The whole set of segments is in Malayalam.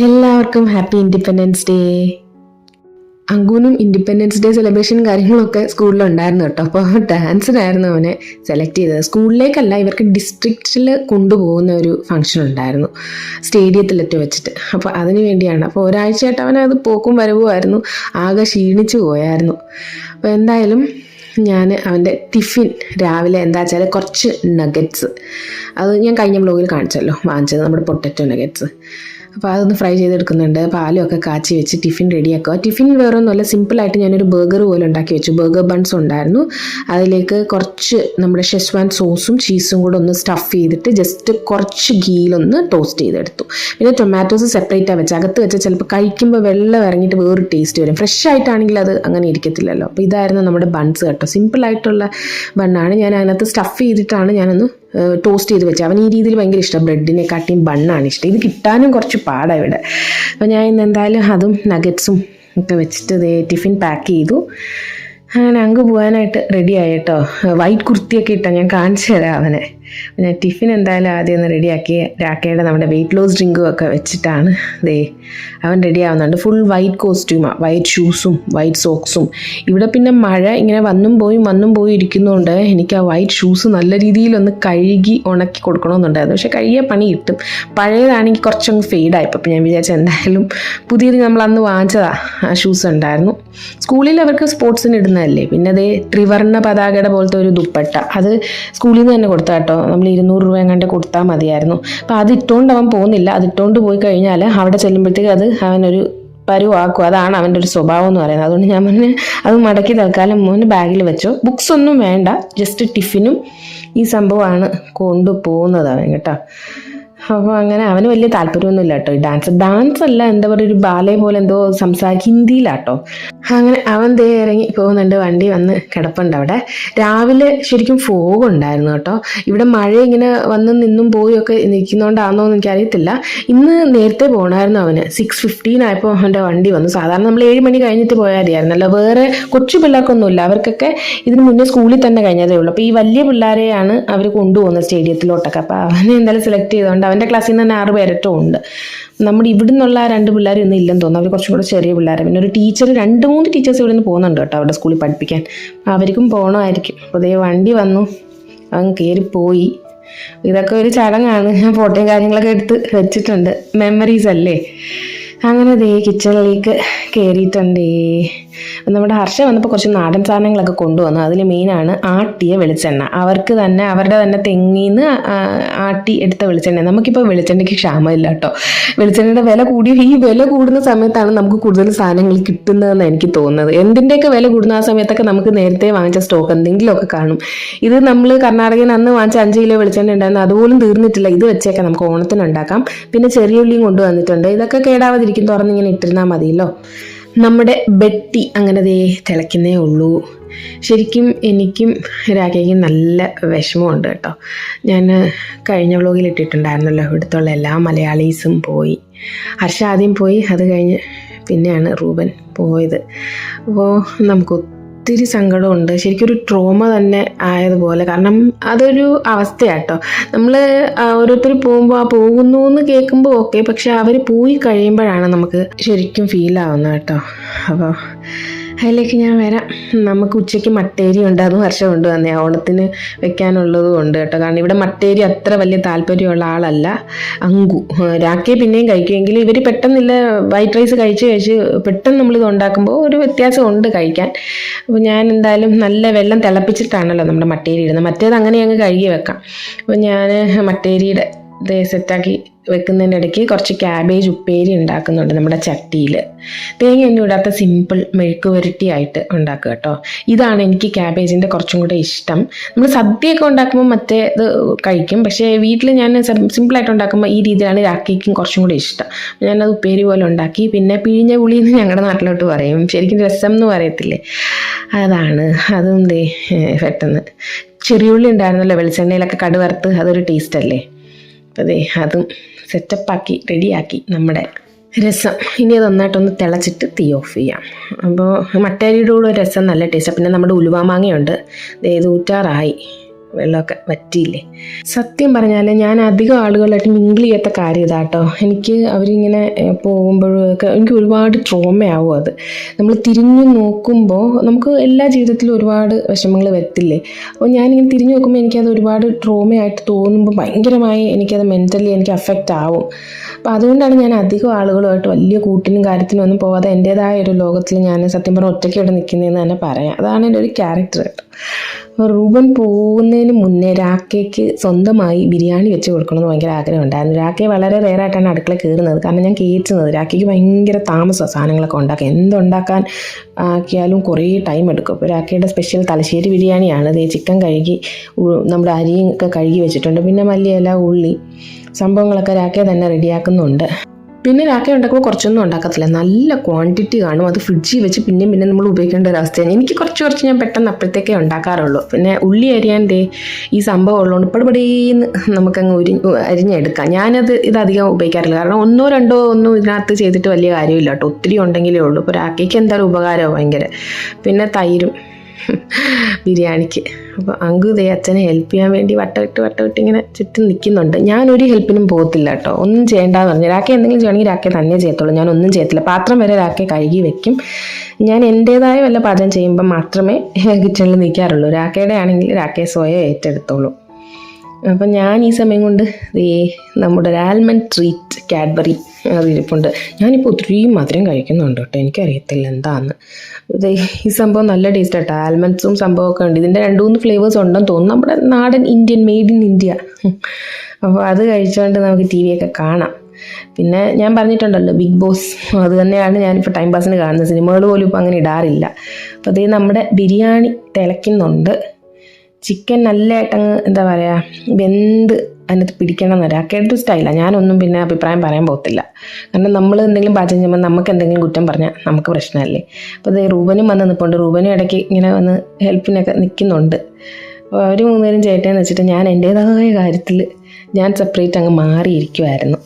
എല്ലാവർക്കും ഹാപ്പി ഇൻഡിപെൻഡൻസ് ഡേ. അങ്കുനും ഇൻഡിപെൻഡൻസ് ഡേ സെലിബ്രേഷനും കാര്യങ്ങളൊക്കെ സ്കൂളിലുണ്ടായിരുന്നു കേട്ടോ. അപ്പോൾ ഡാൻസിനായിരുന്നു അവനെ സെലക്ട് ചെയ്തത്. സ്കൂളിലേക്കല്ല, ഇവർക്ക് ഡിസ്ട്രിക്റ്റിൽ കൊണ്ടുപോകുന്ന ഒരു ഫംഗ്ഷൻ ഉണ്ടായിരുന്നു സ്റ്റേഡിയത്തിലെത്തി വെച്ചിട്ട്. അപ്പോൾ അതിന് വേണ്ടിയാണ്. അപ്പോൾ ഒരാഴ്ചയായിട്ട് അവനത് പോക്കും വരവുമായിരുന്നു. ആകെ ക്ഷീണിച്ചു പോയായിരുന്നു. അപ്പോൾ എന്തായാലും ഞാൻ അവൻ്റെ ടിഫിൻ രാവിലെ എന്താ വെച്ചാൽ കുറച്ച് നഗറ്റ്സ്, അത് ഞാൻ കഴിഞ്ഞ ബ്ലോഗിൽ കാണിച്ചല്ലോ, വാങ്ങിച്ചത് നമ്മുടെ പൊട്ടറ്റോ നഗറ്റ്സ്. അപ്പോൾ അതൊന്ന് ഫ്രൈ ചെയ്തെടുക്കുന്നുണ്ട്. പാലും ഒക്കെ കാച്ചി വെച്ച് ടിഫിൻ റെഡിയാക്കുക. ടിഫിൻ വേറെ ഒന്നുമല്ല, സിമ്പിളായിട്ട് ഞാനൊരു ബർഗർ പോലെ ഉണ്ടാക്കി വെച്ചു. ബർഗർ ബൺസ് ഉണ്ടായിരുന്നു. അതിലേക്ക് കുറച്ച് നമ്മുടെ ഷെസ്വാൻ സോസും ചീസും കൂടെ ഒന്ന് സ്റ്റഫ് ചെയ്തിട്ട് ജസ്റ്റ് കുറച്ച് ഗീലൊന്ന് ടോസ്റ്റ് ചെയ്തെടുത്തു. പിന്നെ ടൊമാറ്റോസ് സെപ്പറേറ്റാണ് വെച്ച്, അകത്ത് വെച്ച് ചിലപ്പോൾ കഴിക്കുമ്പോൾ വെള്ളം ഇറങ്ങിയിട്ട് വേറൊരു ടേസ്റ്റ് വരും. ഫ്രഷ് ആയിട്ടാണെങ്കിൽ അത് അങ്ങനെ ഇരിക്കത്തില്ലല്ലോ. അപ്പോൾ ഇതായിരുന്നു നമ്മുടെ ബൺസ് കേട്ടോ. സിമ്പിളായിട്ടുള്ള ബണ്ണാണ്. ഞാൻ അതിനകത്ത് സ്റ്റഫ് ചെയ്തിട്ടാണ് ഞാനൊന്ന് ടോസ്റ്റ് ചെയ്ത് വെച്ചത്. അവൻ ഈ രീതിയിൽ ഭയങ്കര ഇഷ്ടം, ബ്രെഡിനെക്കാട്ടിയും ബണ്ണാണ് ഇഷ്ടം. ഇത് കിട്ടാനും കുറച്ച് പാടാണ് ഇവിടെ. അപ്പോൾ ഞാൻ ഇന്ന് എന്തായാലും അതും നഗറ്റ്സും ഒക്കെ വെച്ചിട്ട് ടിഫിൻ പാക്ക് ചെയ്തു. അങ്ങനെ അങ്ങ് പോകാനായിട്ട് റെഡിയായി കേട്ടോ. വൈറ്റ് കുർത്തിയൊക്കെ ഇട്ടാൽ ഞാൻ കാണിച്ചു തരാം അവനെ. ഞാൻ ടിഫിൻ എന്തായാലും ആദ്യം ഒന്ന് റെഡിയാക്കി രാക്കയുടെ നമ്മുടെ വെയിറ്റ് ലോസ് ഡ്രിങ്കും ഒക്കെ വെച്ചിട്ടാണ് അവൻ റെഡി ആവുന്നുണ്ട്. ഫുൾ വൈറ്റ് കോസ്റ്റ്യൂമാണ്, വൈറ്റ് ഷൂസും വൈറ്റ് സോക്സും. ഇവിടെ പിന്നെ മഴ ഇങ്ങനെ വന്നും പോയി ഇരിക്കുന്നതുകൊണ്ട് എനിക്ക് ആ വൈറ്റ് ഷൂസ് നല്ല രീതിയിലൊന്ന് കഴുകി ഉണക്കി കൊടുക്കണമെന്നുണ്ടായിരുന്നു. പക്ഷേ കഴുകിയ പണി കിട്ടും. പഴയതാണെങ്കിൽ കുറച്ചങ്ങ് ഫെയ്ഡായിപ്പോൾ. അപ്പോൾ ഞാൻ വിചാരിച്ചു എന്തായാലും പുതിയത് നമ്മൾ അന്ന് വാങ്ങിച്ചതാണ്, ആ ഷൂസ് ഉണ്ടായിരുന്നു. സ്കൂളിൽ അവർക്ക് സ്പോർട്സിന് ഇടുന്നതല്ലേ. പിന്നെ അതേ ത്രിവർണ്ണ പതാകയുടെ പോലത്തെ ഒരു ദുപ്പട്ട, അത് സ്കൂളിൽ നിന്ന് തന്നെ കൊടുത്താൽ കേട്ടോ. നമ്മൾ 200 രൂപ എങ്ങാണ്ട് കൊടുത്താൽ മതിയായിരുന്നു. അപ്പോൾ അത് ഇട്ടുകൊണ്ട് അവൻ പോകുന്നില്ല. അത് ഇട്ടുകൊണ്ട് പോയി കഴിഞ്ഞാൽ അവിടെ ചെല്ലുമ്പോഴത്തേക്ക് അത് അവനൊരു പരുവാക്കും. അതാണ് അവൻ്റെ ഒരു സ്വഭാവം എന്ന് പറയുന്നത്. അതുകൊണ്ട് ഞാൻ പറഞ്ഞ് അത് മടക്കി തൽക്കാലം മോന് ബാഗിൽ വെച്ചോ. ബുക്സ് ഒന്നും വേണ്ട, ജസ്റ്റ് ടിഫിനും ഈ സംഭവമാണ് കൊണ്ടുപോകുന്നത് അവൻ കേട്ടോ. അപ്പോൾ അങ്ങനെ അവന് വലിയ താല്പര്യമൊന്നുമില്ല കേട്ടോ ഈ ഡാൻസ് അല്ല, എന്താ പറയുക, ഒരു ബാലെ പോലെ എന്തോ ഹിന്ദിയിലാട്ടോ. അങ്ങനെ അവൻ ഇറങ്ങി പോകുന്നുണ്ട്. വണ്ടി വന്ന് കിടപ്പുണ്ട് അവിടെ. രാവിലെ ശരിക്കും ഫോഗ് ഉണ്ടായിരുന്നു കേട്ടോ. ഇവിടെ മഴ ഇങ്ങനെ വന്ന് നിന്നും പോയൊക്കെ നിൽക്കുന്നതുകൊണ്ടാണെന്നോ എന്ന് എനിക്കറിയത്തില്ല. ഇന്ന് നേരത്തെ പോകണമായിരുന്നു അവന്. 6:15 ആയപ്പോൾ അവൻ്റെ വണ്ടി വന്നു. സാധാരണ നമ്മൾ 7 മണി കഴിഞ്ഞിട്ട് പോയാൽ മതിയായിരുന്നല്ലോ. വേറെ കൊച്ചു പിള്ളേർക്കൊന്നുമില്ല, അവർക്കൊക്കെ ഇതിന് മുന്നേ സ്കൂളിൽ തന്നെ കഴിഞ്ഞതേ ഉള്ളൂ. അപ്പോൾ ഈ വലിയ പിള്ളേരെയാണ് അവർ കൊണ്ടുപോകുന്നത് സ്റ്റേഡിയത്തിലോട്ടൊക്കെ. അപ്പോൾ അവനെ എന്തായാലും സെലക്ട് ചെയ്തുകൊണ്ട് അവൻ്റെ ക്ലാസ്സിൽ നിന്ന് തന്നെ 6 പേരൊക്കെ ഉണ്ട്. നമ്മുടെ ഇവിടെ നിന്നുള്ള 2 പിള്ളേർ ഒന്നും ഇല്ലെന്ന് തോന്നുന്നു. അവർ കുറച്ചും കൂടെ ചെറിയ പിള്ളേരാണ്. പിന്നെ ഒരു ടീച്ചർ, 2-3 ടീച്ചേഴ്സ് ഇവിടെ നിന്ന് പോകുന്നുണ്ട് കേട്ടോ അവിടെ സ്കൂളിൽ പഠിപ്പിക്കാൻ. അവർക്കും പോകണമായിരിക്കും. അപ്പോൾ വണ്ടി വന്നു, അവൻ കയറിപ്പോയി. ഇതൊക്കെ ഒരു ചടങ്ങാണ്. ഞാൻ ഫോട്ടോയും കാര്യങ്ങളൊക്കെ എടുത്ത് വെച്ചിട്ടുണ്ട്, മെമ്മറീസ് അല്ലേ. അങ്ങനെ കിച്ചണിലേക്ക് കയറിയിട്ടുണ്ടേ. നമ്മുടെ ഹർഷ വന്നപ്പോൾ കുറച്ച് നാടൻ സാധനങ്ങളൊക്കെ കൊണ്ടുവന്നു. അതിൽ മെയിനാണ് ആട്ടിയ വെളിച്ചെണ്ണ. അവർക്ക് തന്നെ അവരുടെ തന്നെ തെങ്ങിൽ നിന്ന് ആട്ടി എടുത്ത വെളിച്ചെണ്ണ. നമുക്കിപ്പോൾ വെളിച്ചെണ്ണയ്ക്ക് ക്ഷാമമില്ല കേട്ടോ. വെളിച്ചെണ്ണയുടെ വില കൂടി, ഈ വില കൂടുന്ന സമയത്താണ് നമുക്ക് കൂടുതൽ സാധനങ്ങൾ കിട്ടുന്നതെന്ന് എനിക്ക് തോന്നുന്നത്. എന്തിൻ്റെയൊക്കെ വില കൂടുന്ന ആ സമയത്തൊക്കെ നമുക്ക് നേരത്തെ വാങ്ങിച്ച സ്റ്റോക്ക് എന്തെങ്കിലുമൊക്കെ കാണും. ഇത് നമ്മൾ കർണാടകയിൽ നിന്ന് അന്ന് വാങ്ങിച്ച 5 കിലോ വെളിച്ചെണ്ണ ഉണ്ടായിരുന്നു, അതുപോലും തീർന്നിട്ടില്ല. ഇത് വെച്ചേക്കാം നമുക്ക് ഓണത്തിന് ഉണ്ടാക്കാം. പിന്നെ ചെറിയ ഉള്ളിയും കൊണ്ടുവന്നിട്ടുണ്ട്. ഇതൊക്കെ കേടാവാതിരിക്കും, തുറന്നിങ്ങനെ ഇട്ടിരുന്നാൽ മതിയല്ലോ. നമ്മുടെ ബെട്ടി അങ്ങനെ തിളയ്ക്കുന്നേ ഉള്ളൂ. ശരിക്കും എനിക്കും രാഖയ്ക്കും നല്ല വിഷമമുണ്ട് കേട്ടോ. ഞാൻ കഴിഞ്ഞ വ്ലോഗിൽ ഇട്ടിട്ടുണ്ടായിരുന്നല്ലോ, ഇവിടുത്തുള്ള എല്ലാ മലയാളീസും പോയി. ഹർഷ ആദ്യം പോയി, അത് കഴിഞ്ഞ് പിന്നെയാണ് റൂബൻ പോയത്. അപ്പോൾ നമുക്ക് ഒത്തിരി സങ്കടമുണ്ട്. ശരിക്കും ഒരു ട്രോമ തന്നെ ആയതുപോലെ. കാരണം അതൊരു അവസ്ഥയാട്ടോ. നമ്മൾ ഓരോരുത്തർ പോകുമ്പോൾ ആ പോകുന്നു എന്ന് കേൾക്കുമ്പോൾ ഓക്കെ, പക്ഷെ അവർ പോയി കഴിയുമ്പോഴാണ് നമുക്ക് ശരിക്കും ഫീൽ ആവുന്നത് കേട്ടോ. അപ്പോൾ അതിലേക്ക് ഞാൻ വരാം. നമുക്ക് ഉച്ചയ്ക്ക് മട്ടേരി ഉണ്ട്, അതും വർഷം കൊണ്ട് വന്നേ, ഓണത്തിന് വെക്കാനുള്ളതും ഉണ്ട് കേട്ടോ. കാരണം ഇവിടെ മട്ടേരി അത്ര വലിയ താല്പര്യമുള്ള ആളല്ല അങ്കു. രാക്കേ പിന്നെയും കഴിക്കുമെങ്കിലും ഇവർ പെട്ടെന്നില്ല വൈറ്റ് റൈസ് കഴിച്ച് പെട്ടെന്ന് നമ്മളിത് ഉണ്ടാക്കുമ്പോൾ ഒരു വ്യത്യാസമുണ്ട് കഴിക്കാൻ. അപ്പോൾ ഞാൻ എന്തായാലും നല്ല വെള്ളം തിളപ്പിച്ചിട്ടാണല്ലോ നമ്മുടെ മട്ടേരി ഇടുന്നത്. മറ്റേത് അങ്ങനെ അങ്ങ് കഴുകി വെക്കാം. അപ്പോൾ ഞാൻ മട്ടേരിയുടെ സെറ്റാക്കി വെക്കുന്നതിൻ്റെ ഇടയ്ക്ക് കുറച്ച് ക്യാബേജ് ഉപ്പേരി ഉണ്ടാക്കുന്നുണ്ട് നമ്മുടെ ചട്ടിയിൽ. തേങ്ങയൊന്നും ഇടാത്ത സിമ്പിൾ മെഴുക്ക് പുരട്ടി ആയിട്ട് ഉണ്ടാക്കുക കേട്ടോ. ഇതാണ് എനിക്ക് ക്യാബേജിൻ്റെ കുറച്ചും കൂടെ ഇഷ്ടം. നമ്മൾ സദ്യയൊക്കെ ഉണ്ടാക്കുമ്പോൾ മറ്റേ ഇത് കഴിക്കും, പക്ഷേ വീട്ടിൽ ഞാൻ സിമ്പിളായിട്ട് ഉണ്ടാക്കുമ്പോൾ ഈ രീതിയിലാണ് രാക്കിക്കും കുറച്ചും കൂടെ ഇഷ്ടം. ഞാനത് ഉപ്പേരി പോലെ ഉണ്ടാക്കി. പിന്നെ പിഴിഞ്ഞ പുളി എന്ന് ഞങ്ങളുടെ നാട്ടിലോട്ട് പറയും, ശരിക്കും രസം എന്ന് പറയത്തില്ലേ, അതാണ്. അതും പെട്ടെന്ന് ചെറിയുള്ളി ഉണ്ടായിരുന്നല്ലോ വെളിച്ചെണ്ണയിലൊക്കെ കടുവറുത്ത്, അതൊരു ടേസ്റ്റ് അല്ലേ. അപ്പോൾ അതും സെറ്റപ്പാക്കി റെഡിയാക്കി നമ്മുടെ രസം. ഇനി അത് നന്നായിട്ടൊന്ന് തിളച്ചിട്ട് തീ ഓഫ് ചെയ്യാം. അപ്പോൾ മട്ടേരിയുടെ കൂടെ രസം നല്ല ടേസ്റ്റാണ്. പിന്നെ നമ്മുടെ ഉലുവാമാങ്ങയുണ്ട്, ഇത് ഊറ്റാറായി. വെള്ളമൊക്കെ വറ്റിയില്ലേ. സത്യം പറഞ്ഞാൽ ഞാൻ അധികം ആളുകളായിട്ട് മിങ്കിൾ ചെയ്യാത്ത കാര്യം ഇതാട്ടോ. എനിക്ക് അവരിങ്ങനെ പോകുമ്പോഴൊക്കെ എനിക്ക് ഒരുപാട് ട്രോമയാവും. അത് നമ്മൾ തിരിഞ്ഞു നോക്കുമ്പോൾ നമുക്ക് എല്ലാ ജീവിതത്തിലും ഒരുപാട് വിഷമങ്ങൾ വരത്തില്ലേ. അപ്പോൾ ഞാനിങ്ങനെ തിരിഞ്ഞു നോക്കുമ്പോൾ എനിക്കത് ഒരുപാട് ട്രോമയായിട്ട് തോന്നുമ്പോൾ ഭയങ്കരമായി എനിക്കത് മെൻ്റലി എനിക്ക് അഫക്റ്റ് ആവും. അപ്പോൾ അതുകൊണ്ടാണ് ഞാൻ അധികം ആളുകളുമായിട്ട് വലിയ കൂട്ടിനും കാര്യത്തിനും ഒന്നും പോകാതെ എൻ്റേതായ ഒരു ലോകത്തിൽ ഞാൻ സത്യം പറഞ്ഞാൽ ഒറ്റയ്ക്ക് ഇവിടെ നിൽക്കുന്നതെന്ന് തന്നെ പറയാം. അതാണ് എൻ്റെ ഒരു ക്യാരക്ടർ കേട്ടോ. അപ്പോൾ റൂബൻ പോകുന്നതിന് മുന്നേ രാക്കയ്ക്ക് സ്വന്തമായി ബിരിയാണി വെച്ച് കൊടുക്കണമെന്ന് ഭയങ്കര ആഗ്രഹം ഉണ്ടായിരുന്നു. രാക്കയെ വളരെ റെയറായിട്ടാണ് അടുക്കള കയറുന്നത്. കാരണം ഞാൻ കയറ്റുന്നത് രാക്കയ്ക്ക് ഭയങ്കര താമസമാണ് സാധനങ്ങളൊക്കെ ഉണ്ടാക്കുക. എന്തുണ്ടാക്കാൻ ആക്കിയാലും കുറേ ടൈം എടുക്കും. അപ്പോൾ രാക്കയുടെ സ്പെഷ്യൽ തലശ്ശേരി ബിരിയാണിയാണ്. ഇത് ചിക്കൻ കഴുകി നമ്മുടെ അരിയൊക്കെ കഴുകി വെച്ചിട്ടുണ്ട്. പിന്നെ മല്ലിയില, ഉള്ളി സംഭവങ്ങളൊക്കെ രാക്കയെ തന്നെ റെഡിയാക്കുന്നുണ്ട്. പിന്നെ രാക്ക ഉണ്ടാക്കുമ്പോൾ കുറച്ചൊന്നും ഉണ്ടാക്കത്തില്ല, നല്ല ക്വാണ്ടിറ്റി കാണും. അത് ഫ്രിഡ്ജിൽ വെച്ച് പിന്നെയും പിന്നെ നമ്മൾ ഉപയോഗിക്കേണ്ട ഒരവസ്ഥയാണ്. എനിക്ക് കുറച്ച് ഞാൻ പെട്ടെന്ന് അപ്പോഴത്തേക്കേ ഉണ്ടാക്കാറുള്ളൂ. പിന്നെ ഉള്ളി അരിയാൻ ഈ സംഭവം ഉള്ളതുകൊണ്ട് ഇപ്പഴേന്ന് നമുക്കങ്ങ് അരിഞ്ഞെടുക്കാം. ഇതധികം ഉപയോഗിക്കാറില്ല. കാരണം ഒന്നോ രണ്ടോ ഒന്നും ഇതിനകത്ത് ചെയ്തിട്ട് വലിയ കാര്യമില്ല കേട്ടോ. ഒത്തിരി ഉണ്ടെങ്കിലേ ഉള്ളൂ. ഇപ്പോൾ രാക്കയ്ക്ക് എന്തായാലും ഉപകാരമാണ് ഭയങ്കര. പിന്നെ തൈരും ബിരിയാണിക്ക്. അപ്പോൾ അങ്കു അച്ഛനെ ഹെൽപ്പ് ചെയ്യാൻ വേണ്ടി വട്ടമിട്ട് ഇങ്ങനെ ചുറ്റും നിൽക്കുന്നുണ്ട്. ഞാനൊരു ഹെൽപ്പിനും പോകത്തില്ല കേട്ടോ. ഒന്നും ചെയ്യേണ്ടെന്ന് പറഞ്ഞു. രാക്ക എന്തെങ്കിലും ചെയ്യണമെങ്കിൽ രാക്ക തന്നെ ചെയ്യത്തുള്ളൂ. ഞാൻ ഒന്നും ചെയ്യത്തില്ല. പാത്രം വരെ രാക്ക കഴുകി വെക്കും. ഞാൻ എൻ്റേതായ വല്ല പാചകം ചെയ്യുമ്പോൾ മാത്രമേ കിച്ചണിൽ നിൽക്കാറുള്ളൂ. രാക്കയുടെ ആണെങ്കിൽ രാക്കയെ സ്വയം ഏറ്റെടുത്തോളൂ. അപ്പം ഞാൻ ഈ സമയം കൊണ്ട് നമ്മുടെ ഒരു ആൽമണ്ട് ട്രീറ്റ് കാഡ്ബറി അത് ഇരിപ്പുണ്ട്. ഞാനിപ്പോൾ ഒത്തിരി മധുരം കഴിക്കുന്നുണ്ട് കേട്ടോ. എനിക്കറിയത്തില്ല എന്താണെന്ന്. ഈ സംഭവം നല്ല ടേസ്റ്റ് കേട്ടോ. ആൽമണ്ട്സും സംഭവമൊക്കെ ഉണ്ട്. ഇതിൻ്റെ 2-3 ഫ്ലേവേഴ്സ് ഉണ്ടെന്ന് തോന്നുന്നു. നമ്മുടെ നാടൻ ഇന്ത്യൻ, മെയ്ഡ് ഇൻ ഇന്ത്യ. അപ്പോൾ അത് കഴിച്ചുകൊണ്ട് നമുക്ക് TV ഒക്കെ കാണാം. പിന്നെ ഞാൻ പറഞ്ഞിട്ടുണ്ടല്ലോ ബിഗ് ബോസ്, അത് തന്നെയാണ് ഞാനിപ്പോൾ ടൈം പാസിന് കാണുന്നത്. സിനിമകൾ പോലും ഇപ്പോൾ അങ്ങനെ ഇടാറില്ല. അപ്പോൾ അതേ നമ്മുടെ ബിരിയാണി തിളയ്ക്കുന്നുണ്ട്. ചിക്കൻ നല്ലതായിട്ടങ്ങ് എന്താ പറയുക വെന്ത് അതിനകത്ത് പിടിക്കണം എന്നല്ല. രാക്കയുടെ സ്റ്റൈലാണ്. ഞാനൊന്നും പിന്നെ അഭിപ്രായം പറയാൻ പോകത്തില്ല. കാരണം നമ്മൾ എന്തെങ്കിലും പാചകം ചെയ്യുമ്പോൾ നമുക്ക് എന്തെങ്കിലും കുറ്റം പറഞ്ഞാൽ നമുക്ക് പ്രശ്നമല്ലേ. അപ്പോൾ അത് റൂബനും വന്ന് നിൽപ്പുണ്ട്. റൂബനും ഇടയ്ക്ക് ഇങ്ങനെ വന്ന് ഹെൽപ്പിനൊക്കെ നിൽക്കുന്നുണ്ട്. അപ്പോൾ അവർ 3 പേരും ചെയ്യട്ടേന്ന് വെച്ചിട്ട് ഞാൻ എൻ്റേതായ കാര്യത്തിൽ ഞാൻ സെപ്പറേറ്റ് അങ്ങ് മാറിയിരിക്കുമായിരുന്നു.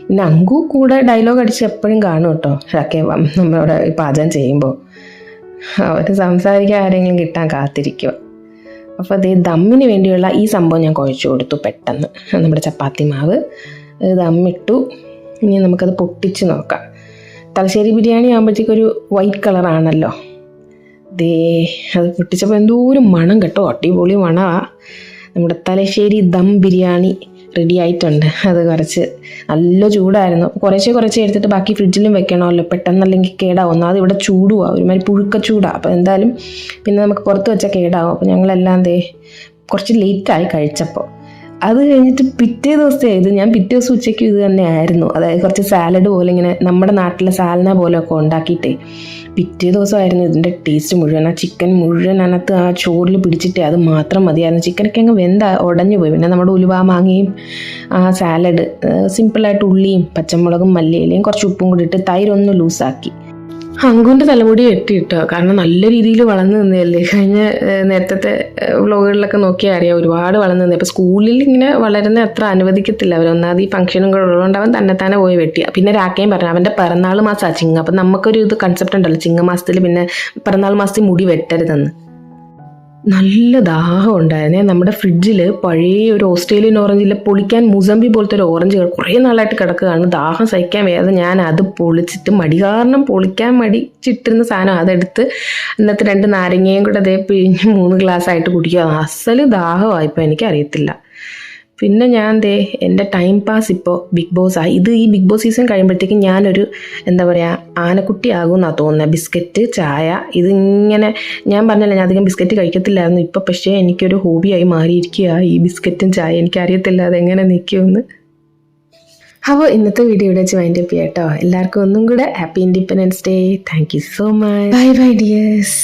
പിന്നെ അങ്കു കൂടെ ഡയലോഗ് അടിച്ച് എപ്പോഴും കാണും കേട്ടോ. രാക്കെ നമ്മളവിടെ പാചകം ചെയ്യുമ്പോൾ അവർ സംസാരിക്കാൻ ആരെങ്കിലും കിട്ടാൻ കാത്തിരിക്കുക. അപ്പോൾ അതേ ദമ്മിന് വേണ്ടിയുള്ള ഈ സംഭവം ഞാൻ കുഴച്ച് കൊടുത്തു പെട്ടെന്ന്. നമ്മുടെ ചപ്പാത്തി മാവ് ദമ്മിട്ടു. ഇനി നമുക്കത് പൊട്ടിച്ച് നോക്കാം. തലശ്ശേരി ബിരിയാണി ആകുമ്പോഴത്തേക്കൊരു വൈറ്റ് കളറാണല്ലോ. അത് പൊട്ടിച്ചപ്പോൾ എന്തോരം മണം കേട്ടോ. അടിപൊളി മണമാണ്. നമ്മുടെ തലശ്ശേരി ദം ബിരിയാണി റെഡി ആയിട്ടുണ്ട്. അത് കുറച്ച് നല്ല ചൂടായിരുന്നു. അപ്പോൾ കുറച്ച് എടുത്തിട്ട് ബാക്കി ഫ്രിഡ്ജിലും വെക്കണമല്ലോ, പെട്ടെന്നല്ലെങ്കിൽ കേടാവും. അത് ഇവിടെ ചൂടുവാണ്, ഒരുമാതിരി പുഴുക്ക ചൂടാണ്. അപ്പോൾ എന്തായാലും പിന്നെ നമുക്ക് പുറത്ത് വെച്ചാൽ കേടാവും. അപ്പോൾ ഞങ്ങളെല്ലാം കുറച്ച് ലേറ്റായി കഴിച്ചപ്പോൾ. അത് കഴിഞ്ഞിട്ട് പിറ്റേ ദിവസത്തെ ഞാൻ പിറ്റേ ദിവസം ഉച്ചയ്ക്ക് ഇത് തന്നെ ആയിരുന്നു. അതായത് കുറച്ച് സാലഡ് പോലെ ഇങ്ങനെ നമ്മുടെ നാട്ടിലെ സാലന പോലെയൊക്കെ ഉണ്ടാക്കിയിട്ടേ പിറ്റേ ദിവസമായിരുന്നു ഇതിൻ്റെ ടേസ്റ്റ് മുഴുവൻ. ആ ചിക്കൻ മുഴുവൻ അതിനകത്ത് ആ ചോറിൽ പിടിച്ചിട്ടേ അത് മാത്രം മതിയായിരുന്നു. ചിക്കനൊക്കെ അങ്ങ് ഉടഞ്ഞു പോയി. പിന്നെ നമ്മുടെ ഉലുവ മാങ്ങയും ആ സാലഡ് സിമ്പിളായിട്ട് ഉള്ളിയും പച്ചമുളകും മല്ലിയിലയും കുറച്ച് ഉപ്പും കൂടി ഇട്ട് തൈരൊന്ന് ലൂസാക്കി. അങ്കുവിൻ്റെ തലമുടി വെട്ടി കിട്ടുക. കാരണം നല്ല രീതിയിൽ വളർന്നു നിന്നതല്ലേ. കഴിഞ്ഞ നേരത്തെ വ്ളോഗുകളിലൊക്കെ നോക്കിയാൽ അറിയാം ഒരുപാട് വളർന്നു നിന്നത്. ഇപ്പോൾ സ്കൂളിൽ ഇങ്ങനെ വളരുന്ന അത്ര അനുവദിക്കത്തില്ല അവർ. ഒന്നാമത് ഈ ഫംഗ്ഷനും കൂടെ ഉള്ളതുകൊണ്ട് അവൻ തന്നെ പോയി വെട്ടി. പിന്നെ രാക്കയും പറഞ്ഞു അവൻ്റെ പിറന്നാൾ മാസമാണ് ചിങ്ങ. അപ്പം നമുക്കൊരു ഇത് കൺസെപ്റ്റ് ഉണ്ടല്ലോ ചിങ്ങമാസത്തിൽ പിന്നെ പിറന്നാൾ മാസത്തിൽ മുടി വെട്ടരുതെന്ന്. നല്ല ദാഹം ഉണ്ടായിരുന്നേ. നമ്മുടെ ഫ്രിഡ്ജിൽ പഴയ ഒരു ഓസ്ട്രേലിയൻ ഓറഞ്ചിൽ പൊളിക്കാൻ മുസംബി പോലത്തെ ഒരു ഓറഞ്ച് കുറേ നാളായിട്ട് കിടക്കുകയാണ്. ദാഹം സഹിക്കാൻ വയ്യാതെ ഞാൻ അത് പൊളിച്ചിട്ട് മടി കാരണം പൊളിക്കാൻ മടിച്ചിട്ടിരുന്ന സാധനം അതെടുത്ത് ഇന്നത്തെ 2 നാരങ്ങയും കൂടെ പിഴിഞ്ഞ് 3 ഗ്ലാസ്സായിട്ട് കുടിക്കുക. അസല് ദാഹമായിപ്പോൾ എനിക്കറിയത്തില്ല. പിന്നെ ഞാൻ എൻ്റെ ടൈം പാസ് ഇപ്പോൾ ബിഗ് ബോസായി. ഈ ബിഗ് ബോസ് സീസൺ കഴിയുമ്പോഴത്തേക്കും ഞാനൊരു എന്താ പറയുക ആനക്കുട്ടി ആകുമെന്നാണ് തോന്നുന്നത്. ബിസ്ക്കറ്റ്, ചായ ഇതിങ്ങനെ ഞാൻ പറഞ്ഞല്ലോ ഞാൻ അധികം ബിസ്ക്കറ്റ് കഴിക്കത്തില്ലായിരുന്നു. ഇപ്പോൾ പക്ഷേ എനിക്കൊരു ഹോബിയായി മാറിയിരിക്കുക ഈ ബിസ്ക്കറ്റും ചായ. എനിക്കറിയത്തില്ല അതെങ്ങനെ നിൽക്കുമെന്ന്. അപ്പോൾ ഇന്നത്തെ വീഡിയോ ഇവിടെ വെച്ച് വൈൻഡ് അപ്പ് ചെയ്യാം കേട്ടോ. എല്ലാവർക്കും ഒന്നും കൂടെ happy independence day. Thank you so much. Bye dears.